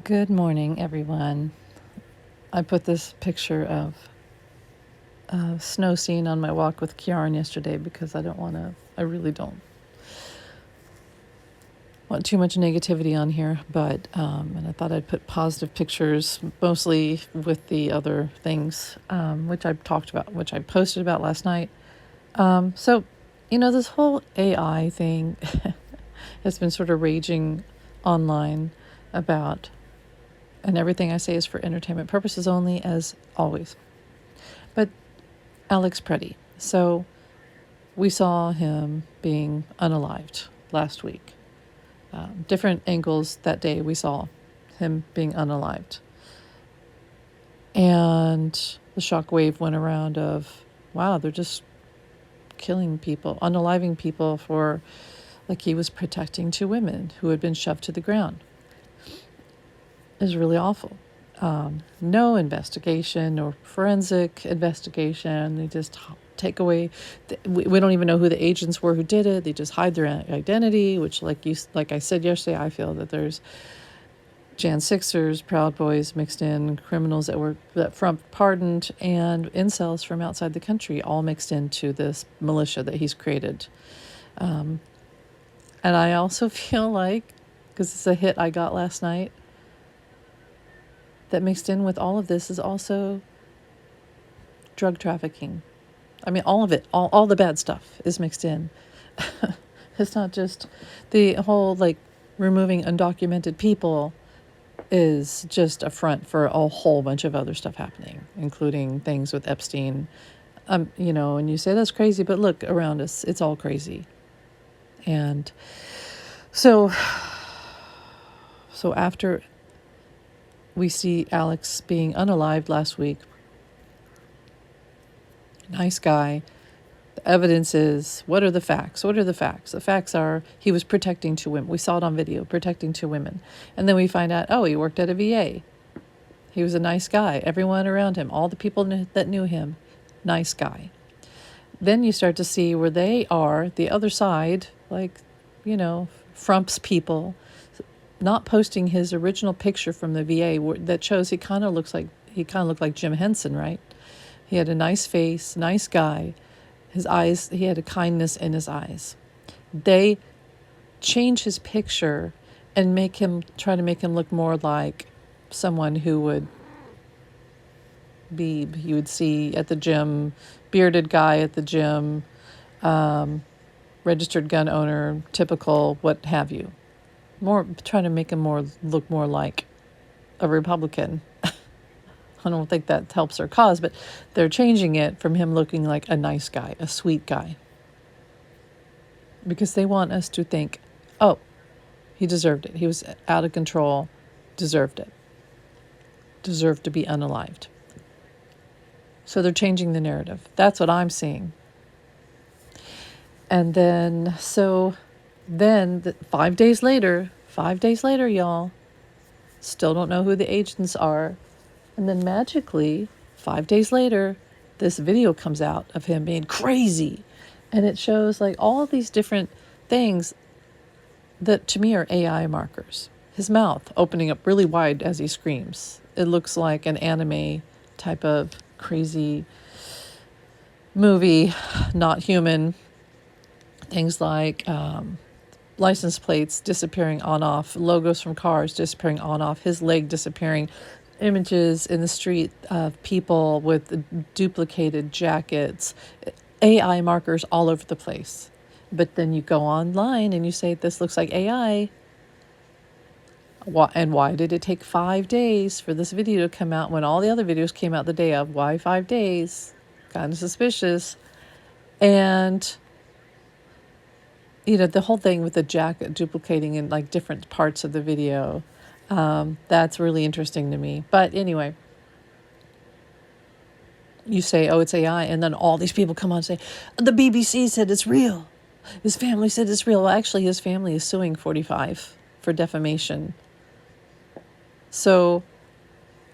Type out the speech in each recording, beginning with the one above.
Good morning, everyone. I put this picture of a snow scene on my walk with Kiaran yesterday because I really don't want too much negativity on here, and I thought I'd put positive pictures, mostly with the other things, which I talked about, which I posted about last night. This whole AI thing has been sort of raging online about, and everything I say is for entertainment purposes only, as always. But Alex Pretti. So we saw him being unalived last week. Different angles that day we saw him being unalived. And the shockwave went around of, wow, they're just killing people, unaliving people for, like, he was protecting two women who had been shoved to the ground. It was really awful. No investigation or forensic investigation. They just take away. We don't even know who the agents were who did it. They just hide their identity, which, like I said yesterday, I feel that there's Jan Sixers, Proud Boys mixed in, criminals that from pardoned, and incels from outside the country, all mixed into this militia that he's created. And I also feel like, because it's a hit I got last night, that mixed in with all of this is also drug trafficking. I mean, all of it, all the bad stuff is mixed in. It's not just the whole, removing undocumented people is just a front for a whole bunch of other stuff happening, including things with Epstein. And you say that's crazy, but look around us, it's all crazy. And so after we see Alex being unalived last week, nice guy. The evidence is, what are the facts? The facts are he was protecting two women. We saw it on video, protecting two women. And then we find out, he worked at a VA. He was a nice guy. Everyone around him, all the people that knew him, nice guy. Then you start to see where they are, the other side, Frump's people, not posting his original picture from the VA that shows he kind of looked like Jim Henson, right? He had a nice face, nice guy. His eyes, he had a kindness in his eyes. They change his picture and try to make him look more like someone who you would see at the gym, bearded guy at the gym, registered gun owner, typical, what have you. Trying to make him look more like a Republican. I don't think that helps their cause, but they're changing it from him looking like a nice guy, a sweet guy. Because they want us to think, he deserved it. He was out of control, deserved it. Deserved to be unalived. So they're changing the narrative. That's what I'm seeing. And then, 5 days later, y'all, still don't know who the agents are. And then magically, 5 days later, this video comes out of him being crazy. And it shows all of these different things that to me are AI markers. His mouth opening up really wide as he screams. It looks like an anime type of crazy movie, not human. Things like license plates disappearing on off, logos from cars disappearing on off, his leg disappearing, images in the street of people with duplicated jackets, AI markers all over the place. But then you go online and you say, this looks like AI. And why did it take 5 days for this video to come out when all the other videos came out the day of? Why 5 days? Kind of suspicious. And the whole thing with the jacket duplicating in different parts of the video, that's really interesting to me. But anyway, you say, it's AI, and then all these people come on and say, the BBC said it's real. His family said it's real. Well, actually, his family is suing 45 for defamation. So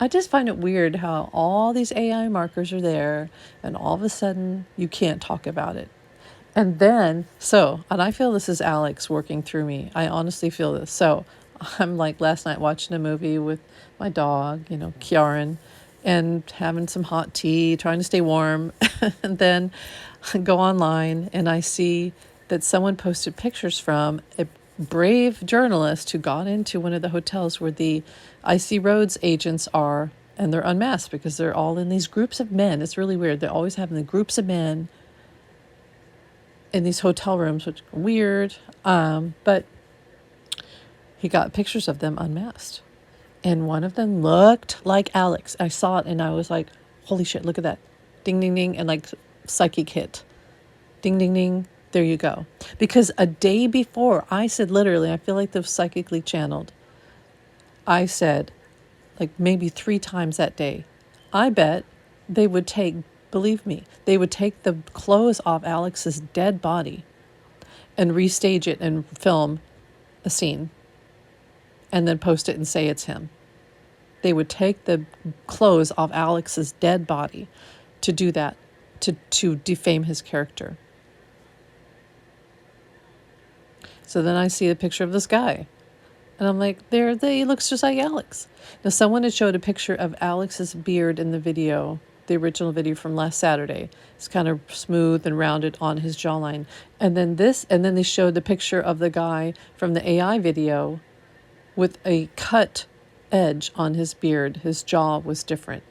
I just find it weird how all these AI markers are there, and all of a sudden you can't talk about it. And then, and I feel this is Alex working through me. I honestly feel this. So I'm like last night watching a movie with my dog, Kieran, and having some hot tea, trying to stay warm. And then I go online and I see that someone posted pictures from a brave journalist who got into one of the hotels where the icy roads agents are, and they're unmasked because they're all in these groups of men. It's really weird. They're always having the groups of men in these hotel rooms, which is weird. But he got pictures of them unmasked. And one of them looked like Alex. I saw it and I was like, holy shit, look at that. Ding, ding, ding. And like psychic hit. Ding, ding, ding. There you go. Because a day before, I said literally, I feel like they're psychically channeled. I said, like maybe 3 times that day, I bet they would take, believe me, they would take the clothes off Alex's dead body and restage it and film a scene and then post it and say it's him. They would take the clothes off Alex's dead body to do that, to defame his character. So then I see a picture of this guy. And I'm like, he looks just like Alex. Now, someone had showed a picture of Alex's beard in the video, the original video from last Saturday. It's kind of smooth and rounded on his jawline. And then they showed the picture of the guy from the AI video with a cut edge on his beard. His jaw was different.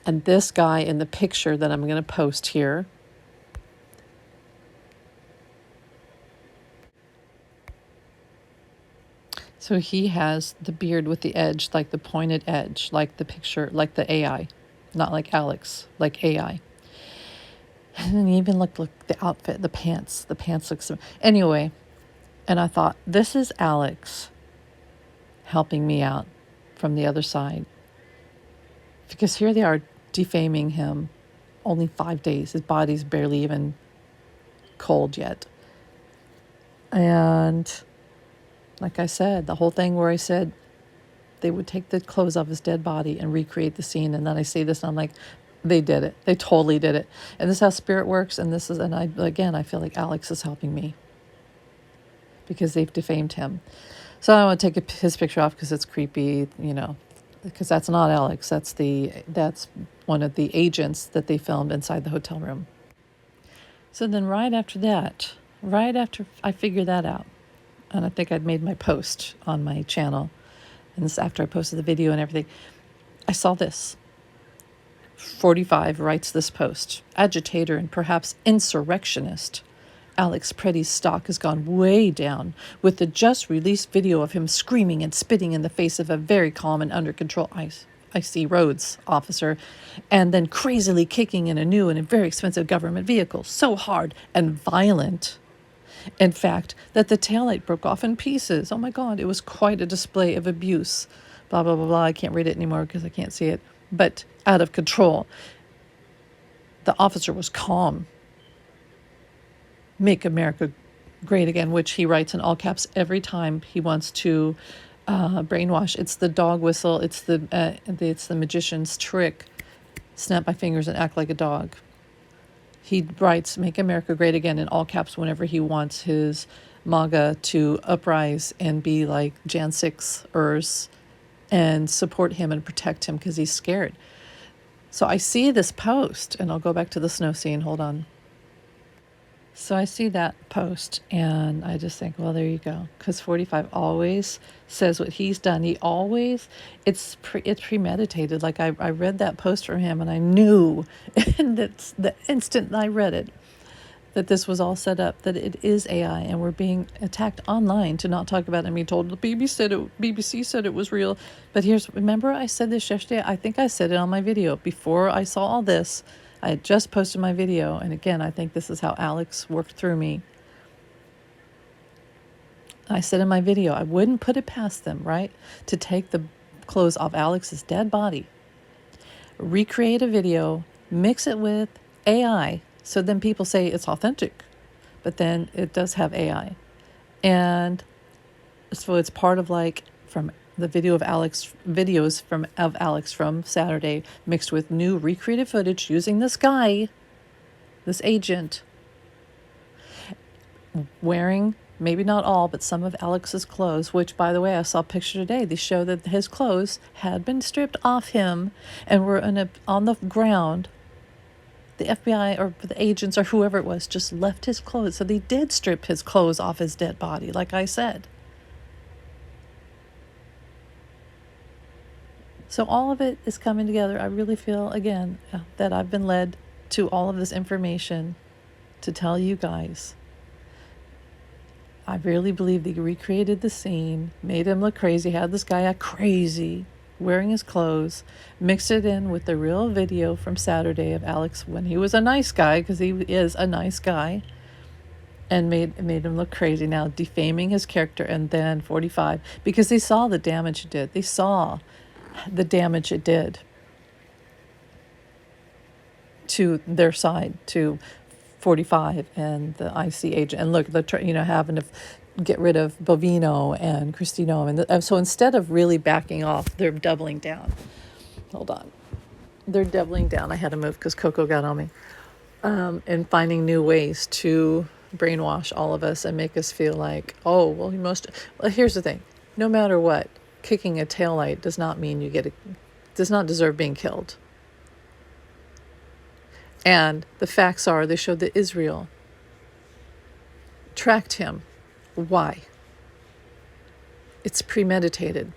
And this guy in the picture that I'm going to post here, so he has the beard with the edge, like the pointed edge, like the picture, like the AI, not like Alex, like AI. And then even look the outfit, the pants look so, anyway. And I thought, this is Alex helping me out from the other side. Because here they are defaming him only 5 days. His body's barely even cold yet. And like I said, the whole thing where I said they would take the clothes off his dead body and recreate the scene. And then I say this and I'm like, they did it. They totally did it. And this is how spirit works. And I feel like Alex is helping me because they've defamed him. So I don't want to take his picture off because it's creepy, because that's not Alex. That's one of the agents that they filmed inside the hotel room. So then right after I figured that out, and I think I'd made my post on my channel, and this after I posted the video and everything, I saw this. 45 writes this post. Agitator and perhaps insurrectionist Alex Pretti's stock has gone way down with the just released video of him screaming and spitting in the face of a very calm and under control icy roads officer, and then crazily kicking in a new and a very expensive government vehicle so hard and violent, in fact, that the taillight broke off in pieces. Oh my God, it was quite a display of abuse. Blah, blah, blah, blah. I can't read it anymore because I can't see it. But out of control. The officer was calm. Make America great again, which he writes in all caps every time he wants to brainwash. It's the dog whistle. It's the magician's trick. Snap my fingers and act like a dog. He writes "Make America Great Again" in all caps whenever he wants his MAGA to uprise and be like Jan 6ers and support him and protect him because he's scared. So I see this post, and I'll go back to the snow scene. Hold on. So I see that post and I just think, well, there you go. Because 45 always says what he's done. He always, it's premeditated. Like I read that post from him and I knew, and that's the instant I read it, that this was all set up, that it is AI and we're being attacked online to not talk about it. I mean, told the BBC said it was real. But remember I said this yesterday? I think I said it on my video. Before I saw all this, I had just posted my video, and again, I think this is how Alex worked through me. I said in my video, I wouldn't put it past them, right, to take the clothes off Alex's dead body, recreate a video, mix it with AI, so then people say it's authentic, but then it does have AI. And so it's part of like from the videos of Alex from Saturday mixed with new recreated footage using this guy, this agent, wearing maybe not all, but some of Alex's clothes, which, by the way, I saw a picture today. They show that his clothes had been stripped off him and were on the ground. The FBI or the agents or whoever it was just left his clothes. So they did strip his clothes off his dead body, like I said. So all of it is coming together. I really feel, again, that I've been led to all of this information to tell you guys. I really believe they recreated the scene, made him look crazy, had this guy act crazy, wearing his clothes, mixed it in with the real video from Saturday of Alex when he was a nice guy, because he is a nice guy, and made him look crazy, now defaming his character. And then 45, because they saw the damage it did. They saw the damage it did to their side, to 45 and the IC agent. And look, having to get rid of Bovino and Cristino. And so instead of really backing off, they're doubling down. Hold on. They're doubling down. I had to move because Coco got on me. And finding new ways to brainwash all of us and make us feel like, oh, well, here's the thing. No matter what, kicking a taillight does not mean does not deserve being killed. And the facts are, they showed that Israel tracked him. Why? It's premeditated.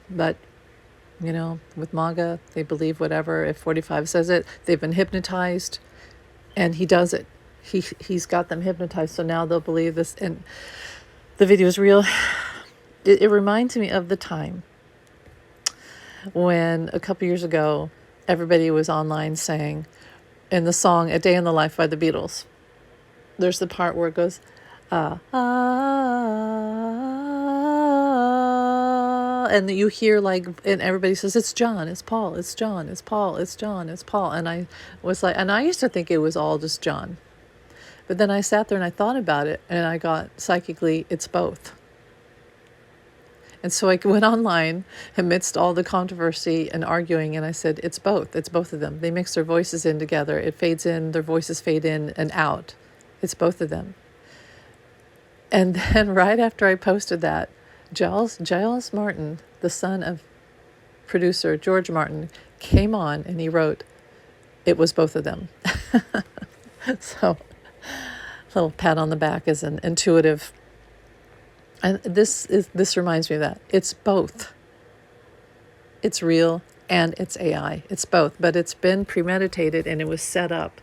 But, with MAGA, they believe whatever. If 45 says it, they've been hypnotized, and he does it. He's got them hypnotized, so now they'll believe this. And the video is real. It reminds me of the time when a couple years ago, everybody was online saying, in the song A Day in the Life by the Beatles, there's the part where it goes, and you hear and everybody says, it's John, it's Paul, it's John, it's Paul, it's John, it's Paul. And I was like, and I used to think it was all just John. But then I sat there and I thought about it, and I got psychically, it's both. And so I went online amidst all the controversy and arguing, and I said, it's both. It's both of them. They mix their voices in together. It fades in, their voices fade in and out. It's both of them. And then right after I posted that, Giles Martin, the son of producer George Martin, came on and he wrote, it was both of them. So, a little pat on the back is an intuitive. And this reminds me of that. It's both. It's real and it's AI. It's both, but it's been premeditated and it was set up.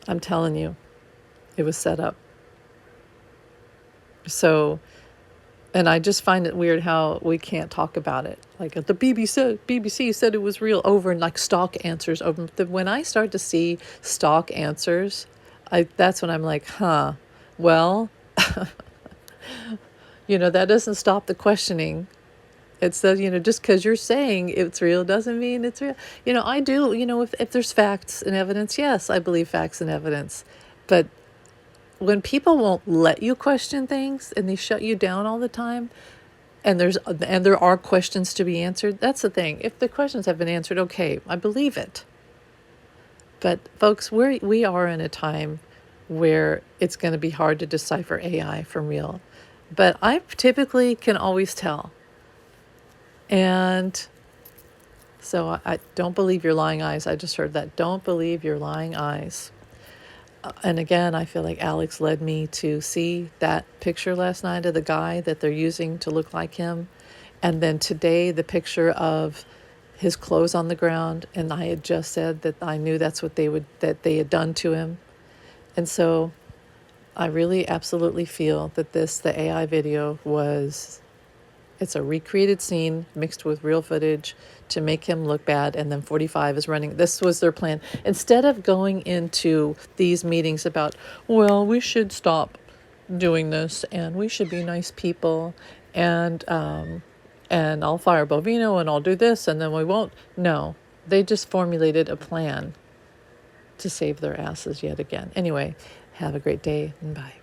I'm telling you, it was set up. So, and I just find it weird how we can't talk about it. Like the BBC said it was real over and like stock answers. When I start to see stock answers, that's when I'm like, well, that doesn't stop the questioning. It says, just because you're saying it's real doesn't mean it's real. I do, if there's facts and evidence, yes, I believe facts and evidence. But when people won't let you question things and they shut you down all the time, and there are questions to be answered, that's the thing. If the questions have been answered, okay, I believe it. But folks, we are in a time where it's going to be hard to decipher AI from real. But I typically can always tell. And so I don't believe your lying eyes. I just heard that. Don't believe your lying eyes. And again, I feel like Alex led me to see that picture last night of the guy that they're using to look like him. And then today, the picture of his clothes on the ground. And I had just said that I knew that's what they had done to him. And so I really absolutely feel that the AI video it's a recreated scene mixed with real footage to make him look bad. And then 45 is running. This was their plan. Instead of going into these meetings about, well, we should stop doing this and we should be nice people and I'll fire Bovino and I'll do this and then we won't. No, they just formulated a plan to save their asses yet again. Anyway, have a great day and bye.